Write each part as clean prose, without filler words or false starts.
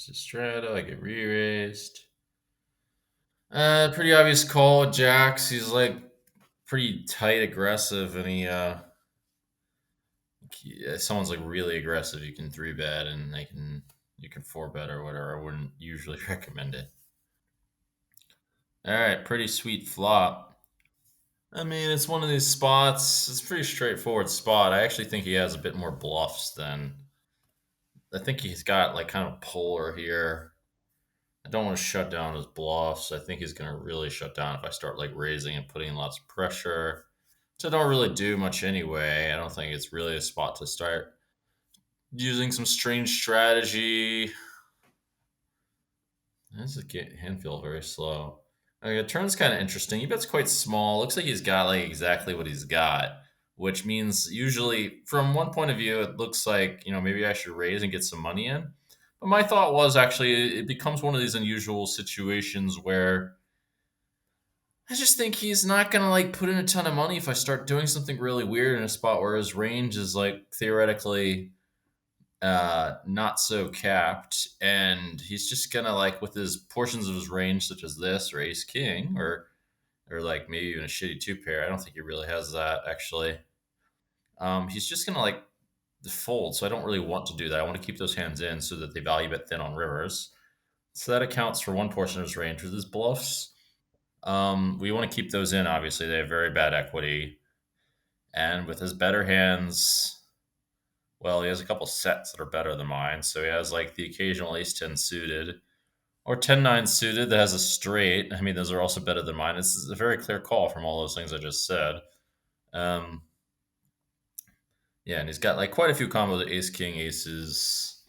It's a straddle. I get re-raised. Pretty obvious call with jacks. He's like pretty tight aggressive, and if someone's like really aggressive, you can three bet, and you can four bet or whatever. I wouldn't usually recommend it. All right, pretty sweet flop. I mean, it's one of these spots. It's a pretty straightforward spot. I actually think he has a bit more bluffs than I think he's got like kind of polar here. I don't want to shut down his bluffs. I think he's going to really shut down if I start like raising and putting lots of pressure. So I don't really do much anyway. I don't think it's really a spot to start using some strange strategy. This is hand feel very slow. Okay, it turns kind of interesting. He bets quite small. Looks like he's got like exactly what he's got, which means usually from one point of view, it looks like maybe I should raise and get some money in. But my thought was actually it becomes one of these unusual situations where I just think he's not gonna like put in a ton of money if I start doing something really weird in a spot where his range is like theoretically not so capped, and he's just gonna like with his portions of his range such as this or ace king or like maybe even a shitty two pair. I don't think he really has that actually. He's just gonna like fold, so I don't really want to do that. I want to keep those hands in so that they value bet thin on rivers. So that accounts for one portion of his range with his bluffs. We want to keep those in. Obviously, they have very bad equity, and with his better hands, well, he has a couple sets that are better than mine. So he has like the occasional ace 10 suited or 10-9 suited that has a straight. I mean, those are also better than mine. This is a very clear call from all those things I just said. Um, yeah, and he's got like quite a few combos of ace, king, aces,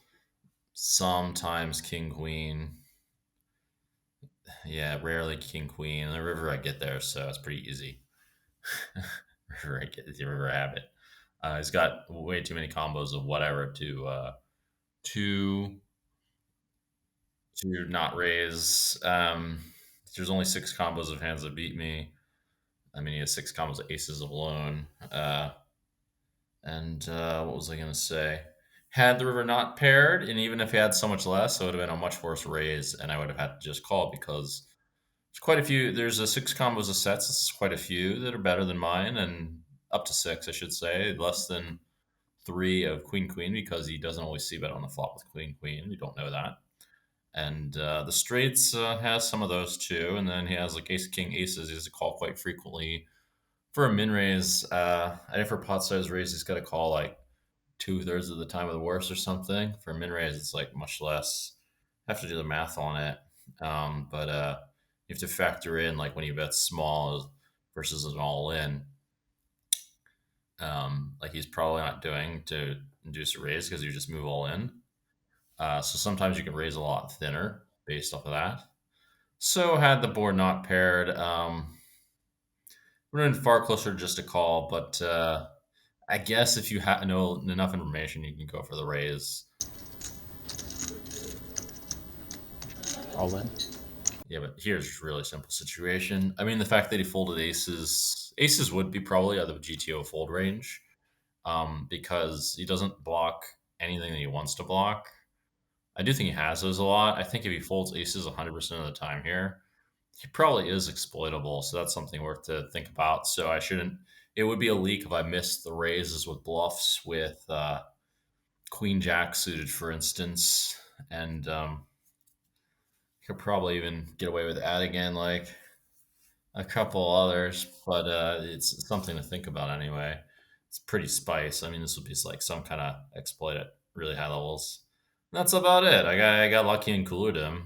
sometimes king, queen. Yeah, rarely king, queen. And the river I get there, so it's pretty easy. river I get the river I have it. He's got way too many combos of whatever to to not raise. There's only six combos of hands that beat me. I mean, he has six combos of aces alone. And what was I going to say? Had the river not paired, and even if he had so much less, it would have been a much worse raise, and I would have had to just call because there's quite a few. There's a six combos of sets. This is quite a few that are better than mine, and up to six, I should say. Less than three of queen queen because he doesn't always see bet on the flop with queen queen. You don't know that. And the straights has some of those too, and then he has like ace king aces. He has to call quite frequently for a min raise. And for pot size raise, he's got to call like 2/3 of the time of the worst or something. For a min raise, it's like much less. I have to do the math on it, but you have to factor in like when you bet small versus an all in. Like he's probably not doing to induce a raise because you just move all in. So sometimes you can raise a lot thinner based off of that. So had the board not paired, would have been far closer to just a call. But I guess if you know enough information, you can go for the raise. All in. Yeah, but here's a really simple situation. I mean, the fact that he folded aces would be probably out of the GTO fold range, because he doesn't block anything that he wants to block. I do think he has those a lot. I think if he folds aces 100% of the time here, he probably is exploitable. So that's something worth to think about. So I shouldn't. It would be a leak if I missed the raises with bluffs with Queen Jack suited, for instance, and could probably even get away with adding in like a couple others. But it's something to think about anyway. It's pretty spice. I mean, this would be like some kind of exploit at really high levels. That's about it. I got lucky and coolered him.